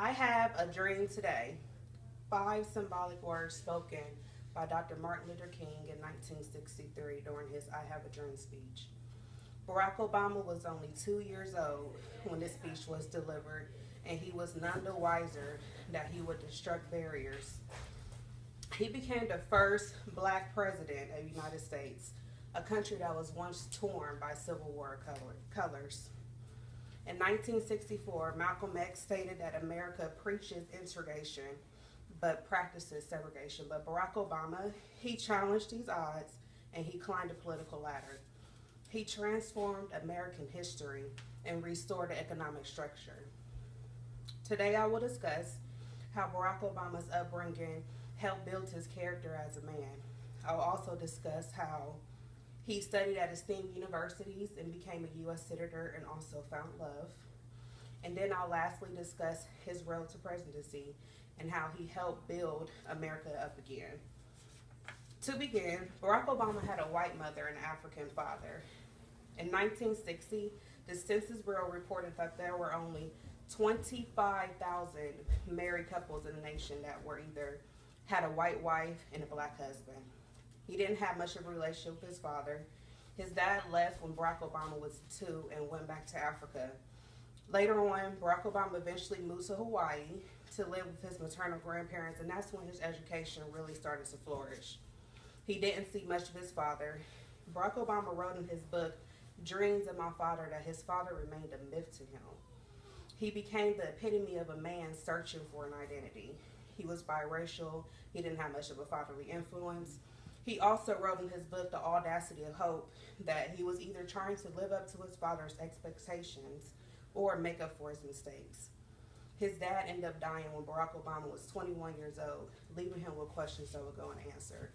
I have a dream today. Five symbolic words spoken by Dr. Martin Luther King in 1963 during his I Have a Dream speech. Barack Obama was only 2 years old when this speech was delivered, and he was none the wiser that he would destruct barriers. He became the first black president of the United States, a country that was once torn by Civil War colors. In 1964, Malcolm X stated that America preaches integration but practices segregation. But Barack Obama, he challenged these odds and he climbed the political ladder. He transformed American history and restored the economic structure. Today, I will discuss how Barack Obama's upbringing helped build his character as a man. I'll also discuss how he studied at esteemed universities and became a U.S. senator and also found love. And then I'll lastly discuss his road to presidency and how he helped build America up again. To begin, Barack Obama had a white mother and an African father. In 1960, the Census Bureau reported that there were only 25,000 married couples in the nation that were either had a white wife and a black husband. He didn't have much of a relationship with his father. His dad left when Barack Obama was 2 and went back to Africa. Later on, Barack Obama eventually moved to Hawaii to live with his maternal grandparents, and that's when his education really started to flourish. He didn't see much of his father. Barack Obama wrote in his book, Dreams of My Father, that his father remained a myth to him. He became the epitome of a man searching for an identity. He was biracial. He didn't have much of a fatherly influence. He also wrote in his book, The Audacity of Hope, that he was either trying to live up to his father's expectations or make up for his mistakes. His dad ended up dying when Barack Obama was 21 years old, leaving him with questions that would go unanswered.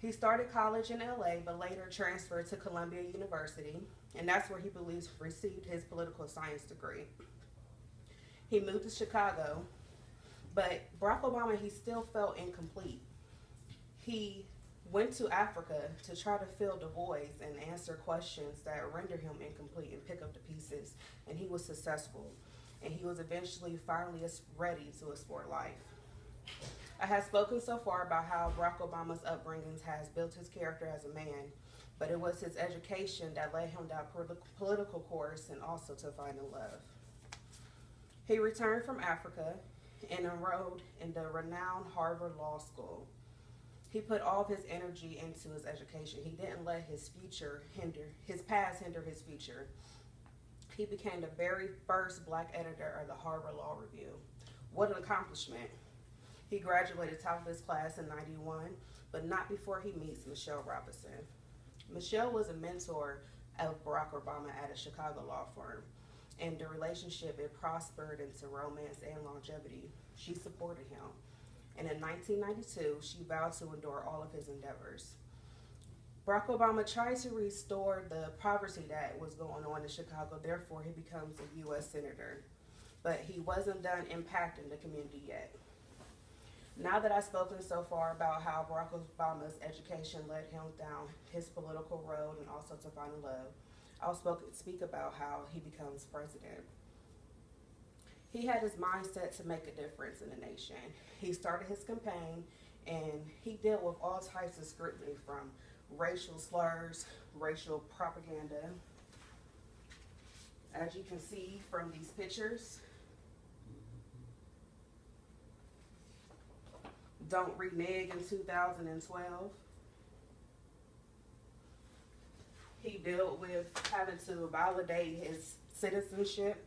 He started college in LA, but later transferred to Columbia University, and that's where he believes received his political science degree. He moved to Chicago, but Barack Obama, he still felt incomplete. He went to Africa to try to fill the voids and answer questions that rendered him incomplete and pick up the pieces, and he was successful. And he was eventually finally ready to explore life. I have spoken so far about how Barack Obama's upbringing has built his character as a man, but it was his education that led him down political course and also to finding love. He returned from Africa and enrolled in the renowned Harvard Law School. He put all of his energy into his education. He didn't let his past hinder his future. He became the very first black editor of the Harvard Law Review. What an accomplishment. He graduated top of his class in 91, but not before he meets Michelle Robinson. Michelle was a mentor of Barack Obama at a Chicago law firm, and the relationship, it prospered into romance and longevity. She supported him. And in 1992, she vowed to endure all of his endeavors. Barack Obama tried to restore the poverty that was going on in Chicago, therefore he becomes a U.S. Senator. But he wasn't done impacting the community yet. Now that I've spoken so far about how Barack Obama's education led him down his political road and also to finding love, I'll speak about how he becomes president. He had his mindset to make a difference in the nation. He started his campaign and he dealt with all types of scrutiny, from racial slurs, racial propaganda. As you can see from these pictures, don't renege in 2012. He dealt with having to validate his citizenship.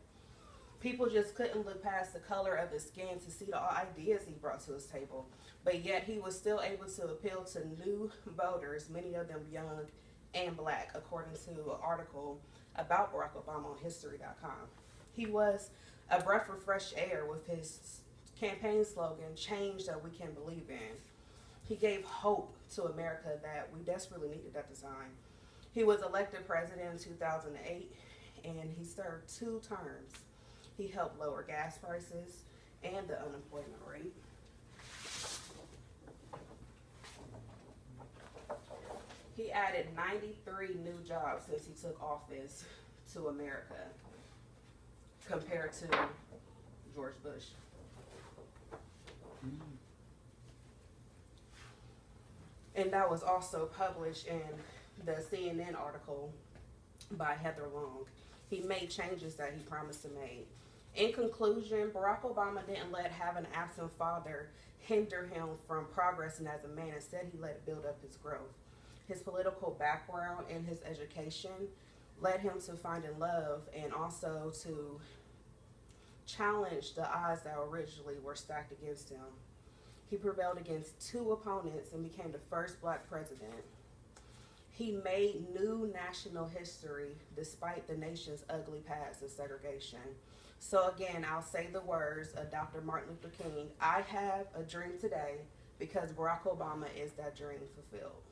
People just couldn't look past the color of his skin to see the ideas he brought to his table. But yet he was still able to appeal to new voters, many of them young and black, according to an article about Barack Obama on History.com. He was a breath of fresh air with his campaign slogan, change that we can believe in. He gave hope to America that we desperately needed at the time. He was elected president in 2008, and he served 2 terms. He helped lower gas prices and the unemployment rate. He added 93 new jobs since he took office to America, compared to George Bush. And that was also published in the CNN article by Heather Long. He made changes that he promised to make. In conclusion, Barack Obama didn't let having an absent father hinder him from progressing as a man. Instead, he let it build up his growth. His political background and his education led him to finding love and also to challenge the odds that originally were stacked against him. He prevailed against 2 opponents and became the first black president. He made new national history despite the nation's ugly past of segregation. So again, I'll say the words of Dr. Martin Luther King: I have a dream today because Barack Obama is that dream fulfilled.